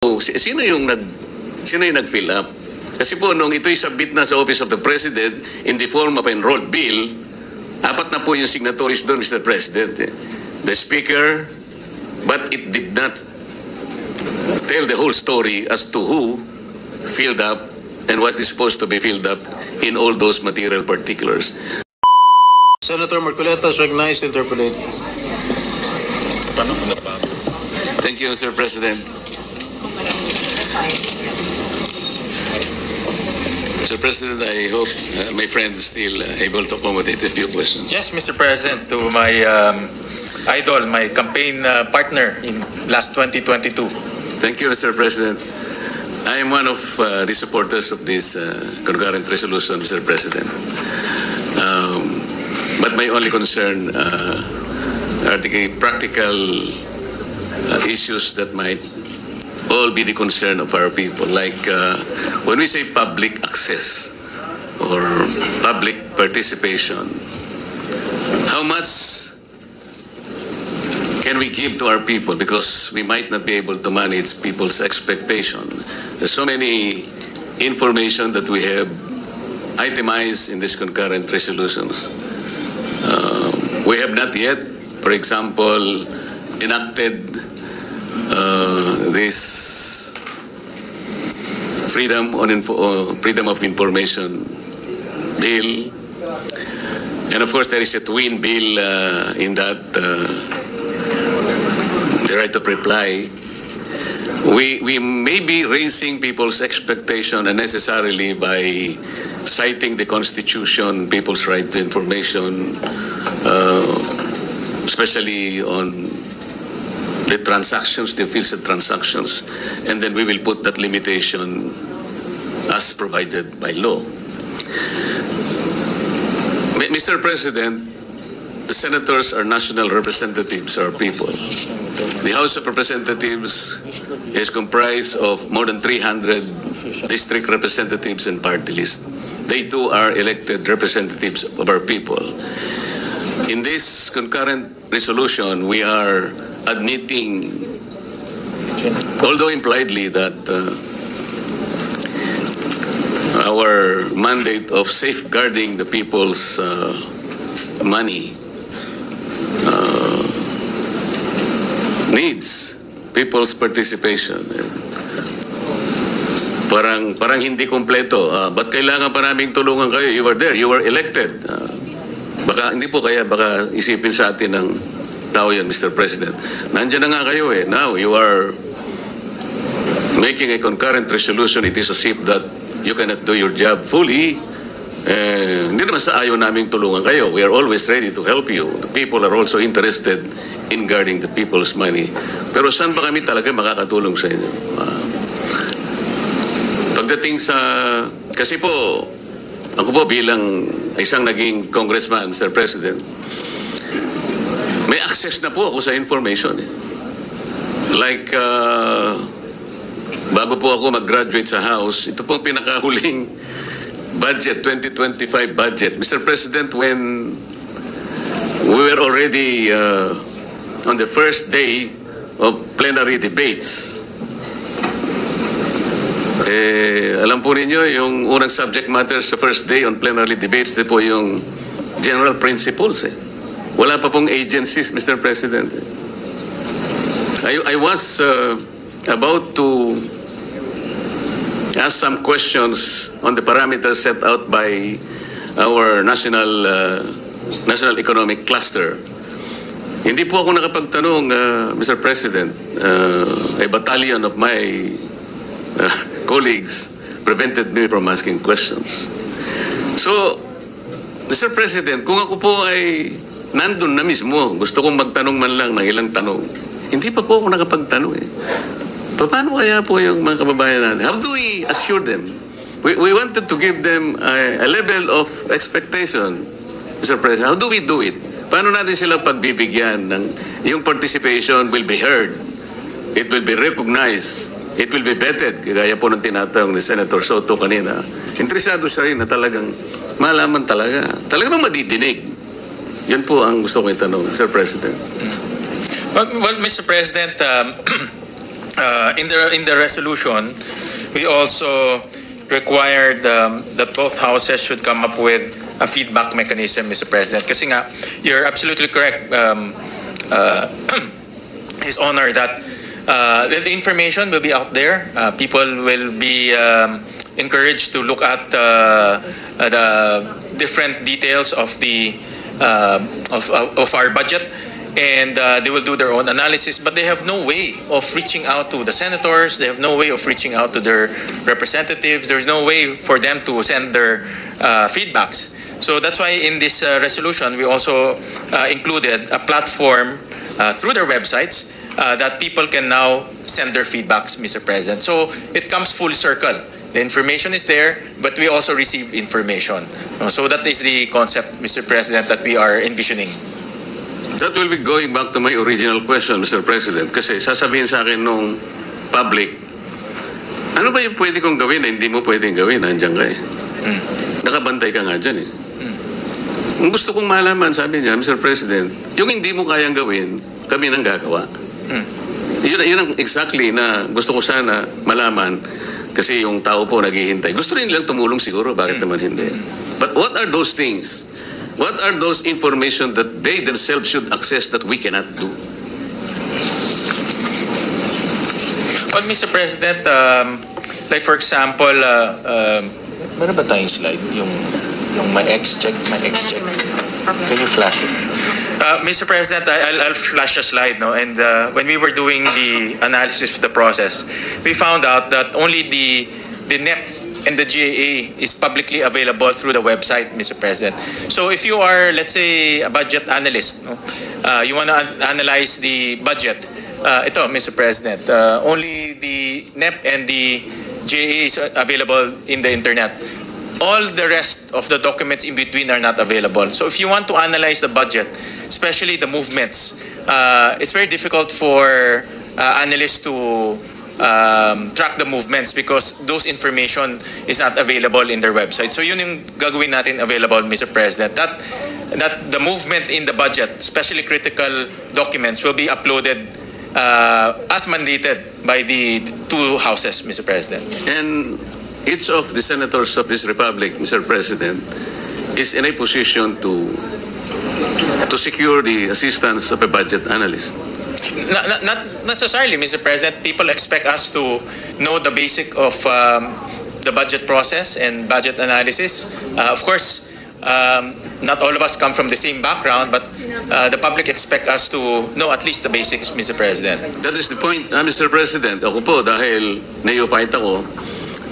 Sino yung nag-fill up? Kasi po nung ito'y submit na sa Office of the President in the form of enrolled bill, apat na po yung signatories doon, Mr. President. The Speaker, but it did not tell the whole story as to who filled up and what is supposed to be filled up in all those material particulars. Senator Marcoleta is recognized to interpolate. Thank you, Mr. President. Mr. President, I hope my friend is still able to accommodate a few questions. Yes, Mr. President, to my idol, my campaign partner in last 2022. Thank you, Mr. President. I am one of the supporters of this concurrent resolution, Mr. President. But my only concern are the practical issues that might all be the concern of our people. Like when we say public access or public participation, how much can we give to our people? Because we might not be able to manage people's expectation. There's so many information that we have itemized in these concurrent resolutions. We have not yet, for example, enacted this freedom of information bill, and of course there is a twin bill in that, the right of reply. We may be raising people's expectation unnecessarily by citing the Constitution, people's right to information, especially on the transactions, the fields of transactions, and then we will put that limitation as provided by law. Mr. President, the senators are national representatives of our people. The House of Representatives is comprised of more than 300 district representatives and party lists. They too are elected representatives of our people. In this concurrent resolution, we are admitting, although impliedly, that our mandate of safeguarding the people's money needs people's participation. Parang hindi kompleto. Ba't kailangan pa naming tulungan kayo? You were there, you were elected. Baka hindi po, kaya baka isipin sa atin ng tao yan, Mr. President. Nandiyan na nga kayo eh. Now you are making a concurrent resolution. It is as if that you cannot do your job fully. Hindi naman sa ayaw naming tulungan kayo. We are always ready to help you. The people are also interested in guarding the people's money. Pero saan ba kami talaga makakatulong sa inyo? Pagdating sa... Kasi po, ako po bilang isang naging congressman, Mr. President, may access na po ako sa information. Like, bago po ako mag-graduate sa House, ito po pinakahuling budget, 2025 budget. Mr. President, when we were already on the first day of plenary debates, alam po ninyo, yung unang subject matter sa first day on plenary debates, ito po yung general principles. Wala pa pong agencies, Mr. President. I was about to ask some questions on the parameters set out by our national economic cluster. Hindi po ako nakapagtanong, Mr. President. A battalion of my colleagues prevented me from asking questions. So, Mr. President, kung ako po ay nandun na mismo, gusto kong magtanong man lang ng ilang tanong, hindi pa po ako nakapagtanong eh. Paano kaya po yung mga kababayan natin? How do we assure them? We wanted to give them a level of expectation, Mr. President. How do we do it? Paano natin sila pagbibigyan ng yung participation will be heard, it will be recognized, it will be vetted, kaya po ng tinatawag ni Senator Soto kanina. Interesado siya rin na talagang malaman talaga. Talagang madidinig. Yan po ang gusto ko itanong, Mr. President. Well, Mr. President, in the resolution, we also required that both houses should come up with a feedback mechanism, Mr. President. Kasi nga, you're absolutely correct, His Honor, that the information will be out there. People will be encouraged to look at the different details of the of our budget, and they will do their own analysis, but they have no way of reaching out to the senators. They have no way of reaching out to their representatives. There's no way for them to send their feedbacks. So that's why in this resolution, we also included a platform through their websites that people can now send their feedbacks, Mr. President. So it comes full circle. The information is there, but we also receive information. So that is the concept, Mr. President, that we are envisioning. That will be going back to my original question, Mr. President. Kasi sasabihin sa akin nung public, ano ba yung pwede kong gawin na hindi mo pwedeng gawin? Nandiyan ka eh. Nakabantay ka nga dyan eh. Ang gusto kong malaman, sabi niya, Mr. President, yung hindi mo kayang gawin, kami nang gagawa. Yun ang exactly na gusto ko sana malaman, kasi yung tao po naghihintay. Gusto rin nilang tumulong siguro, bakit naman hindi? But what are those things? What are those information that they themselves should access that we cannot do? Well, Mr. President, like for example, meron ba tayong slide? Yung my X check? Can you flash it? Mr. President, I'll flash a slide. No? And when we were doing the analysis of the process, we found out that only the NEP and the GAA is publicly available through the website, Mr. President. So if you are, let's say, a budget analyst, no? You want to analyze the budget, ito, Mr. President, only the NEP and the GAA is available in the internet. All the rest of the documents in between are not available. So if you want to analyze the budget, especially the movements, it's very difficult for analysts to track the movements because those information is not available in their website. So yun yung gagawin natin available, Mr. President. That the movement in the budget, especially critical documents, will be uploaded as mandated by the two houses, Mr. President. And each of the senators of this republic, Mr. President, is in a position to secure the assistance of a budget analyst. Not necessarily, Mr. President. People expect us to know the basic of the budget process and budget analysis. Of course, not all of us come from the same background, but the public expect us to know at least the basics, Mr. President. That is the point, Mr. President. Ako po, dahil neophyte ako,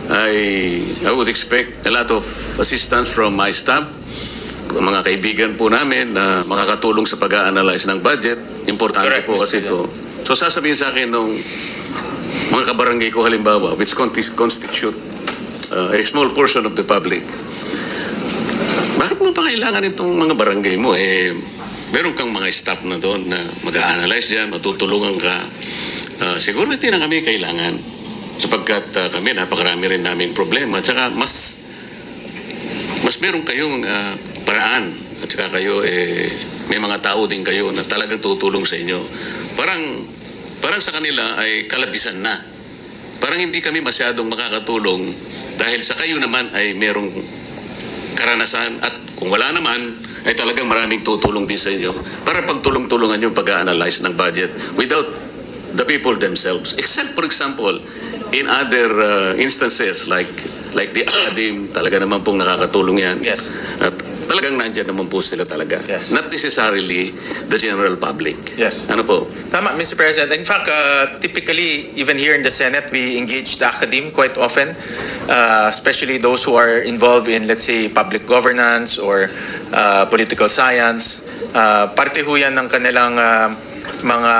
I would expect a lot of assistance from my staff, mga kaibigan po namin na makakatulong sa pag-a-analyze ng budget. Importante Correct, po kasi ito. So sasabihin sa akin nung mga kabarangay ko halimbawa, which constitute a small portion of the public, bakit mo pa kailangan itong mga barangay mo? Meron kang mga staff na doon na mag-a-analyze dyan, matutulungan ka. Siguro hindi na kami kailangan sapagkat kami napakarami rin naming problema. At saka mas meron kayong paraan at saka kayo may mga tao din kayo na talagang tutulong sa inyo. Parang sa kanila ay kalabisan na. Parang hindi kami masyadong makakatulong dahil sa kayo naman ay merong karanasan at kung wala naman ay talagang maraming tutulong din sa inyo para pagtulong-tulungan yung pag-a-analyze ng budget without the people themselves. Except, for example, in other instances like the ACADIM, talaga naman pong nakakatulong yan. Yes. At talagang nandyan naman po sila talaga. Yes. Not necessarily the general public. Yes. Ano po? Tama, Mr. President. In fact, typically, even here in the Senate, we engage the academe quite often, especially those who are involved in, let's say, public governance or political science. Parte ho yan ng kanilang mga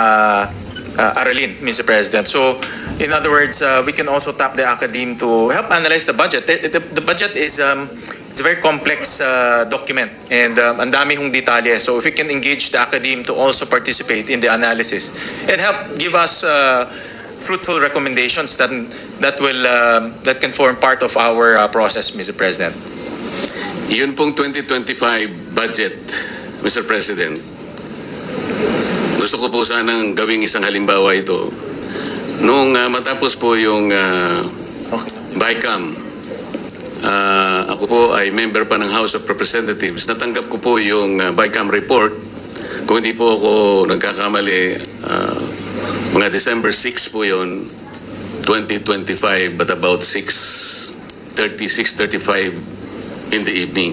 aralin, Mr. President. So, in other words, we can also tap the academe to help analyze the budget. The budget is it's a very complex document and ang dami hong detalye. So, if we can engage the academe to also participate in the analysis and help give us fruitful recommendations that can form part of our process, Mr. President. Yun pong 2025 budget, Mr. President. Gusto ko po sanang gawing isang halimbawa ito. Nung matapos po yung BICAM, ako po ay member pa ng House of Representatives. Natanggap ko po yung BICAM report. Kung hindi po ako nagkakamali, mga December 6 po yun, 2025, but about 6:35 in the evening.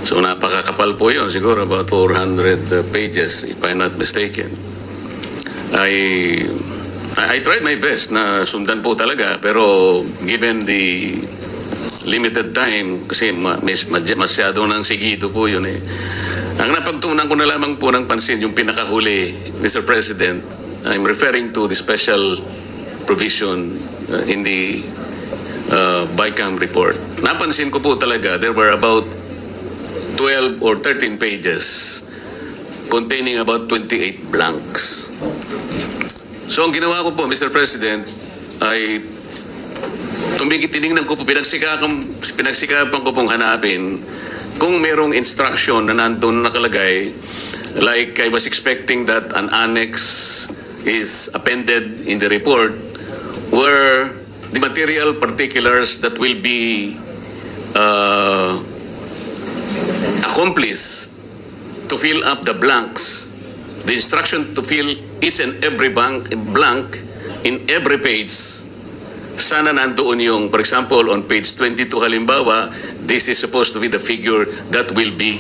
So napakakapal po yun, siguro about 400 pages, if I'm not mistaken. I tried my best na sundan po talaga, pero given the limited time, kasi masyado nang sigido po yun eh. Ang napagtunan ko na lamang po ng pansin, yung pinakahuli, Mr. President, I'm referring to the special provision in the BICAM report. Napansin ko po talaga, there were about 12 or 13 pages containing about 28 blanks. So ang ginawa ko po, Mr. President, ay tinignan ko po, pinagsikapan ko pong hanapin kung merong instruction na nandun nakalagay, like I was expecting that an annex is appended in the report where the material particulars that will be accomplished to fill up the blanks, the instruction to fill each and every blank in every page, sana nandoon yung, for example, on page 22 halimbawa, this is supposed to be the figure that will be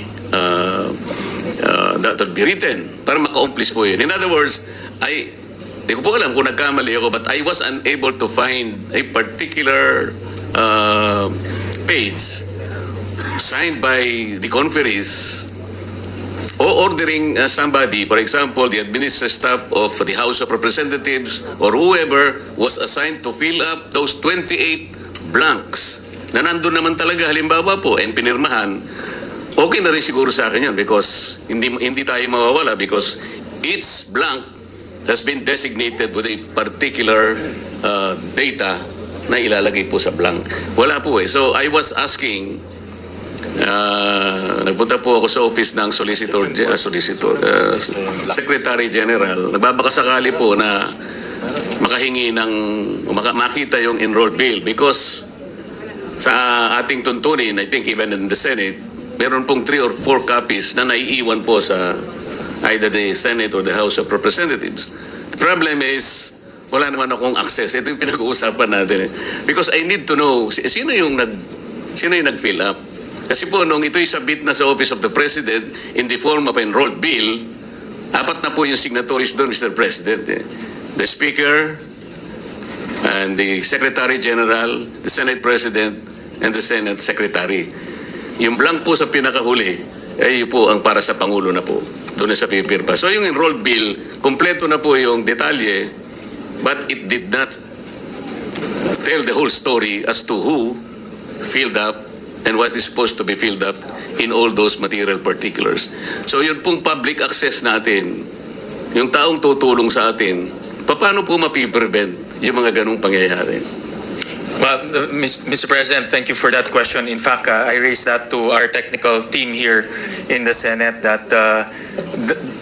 written para maka-accomplish po yun. In other words, di ko po alam kung nagkamali ako, but I was unable to find a particular page signed by the conferees o ordering somebody, for example, the administrative staff of the House of Representatives or whoever was assigned to fill up those 28 blanks na nandun naman talaga halimbawa po and pinirmahan. Okay na rin siguro sa akin yun because hindi tayo mawawala because each blank has been designated with a particular data na ilalagay po sa blank. Wala po eh. So I was asking, nagpunta po ako sa office ng Secretary General. Nagbabakasakali po na makahingi ng makita yung enrolled bill because sa ating tuntunin, I think even in the Senate, meron pong 3 or 4 copies na naiiwan po sa either the Senate or the House of Representatives. The problem is, wala naman akong access. Ito yung pinag-uusapan natin. Because I need to know, sino yung nag-fill up? Kasi po, nung ito'y submit na sa Office of the President in the form of enrolled bill, 4 na po yung signatories doon, Mr. President. The Speaker, and the Secretary General, the Senate President, and the Senate Secretary. Yung blank po sa pinakahuli, ay po ang para sa Pangulo na po. Doon na sa pipirpa. So yung enrolled bill, kompleto na po yung detalye, but it did not tell the whole story as to who filled up and what is supposed to be filled up in all those material particulars. So yun pong public access natin, yung taong tutulong sa atin, paano po mapiprevent yung mga ganong pangyayari? Well, Mr. President, thank you for that question. In fact, I raised that to our technical team here in the Senate that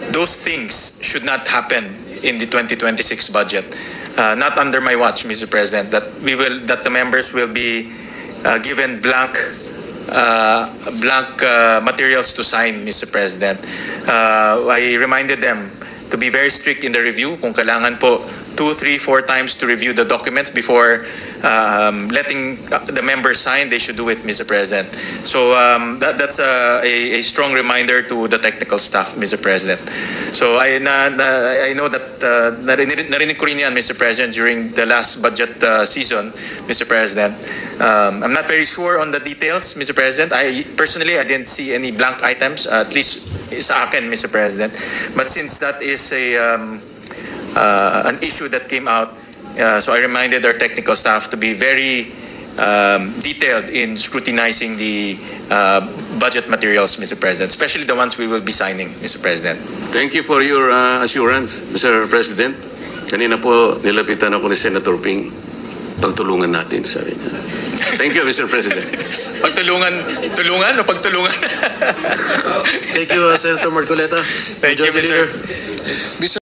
those things should not happen in the 2026 budget. Not under my watch, Mr. President. That the members will be given blank materials to sign, Mr. President. I reminded them to be very strict in the review. Kung kailangan po 2, 3, 4 times to review the documents before letting the members sign, they should do it, Mr. President. So that's a strong reminder to the technical staff, Mr. President. So I know that narinig ko rin yan, Mr. President, during the last budget season, Mr. President. I'm not very sure on the details, Mr. President. I personally didn't see any blank items, at least sa akin, Mr. President. But since that is an issue that came out, so I reminded our technical staff to be very detailed in scrutinizing the budget materials, Mr. President, especially the ones we will be signing, Mr. President. Thank you for your assurance, Mr. President. Kanina po nilapitan ako ni Senator Ping. Pagtulungan natin, sabi niya. Thank you, Mr. President. Tulungan o pagtulungan? Thank you, Senator Marcoleta. Thank you, Mr.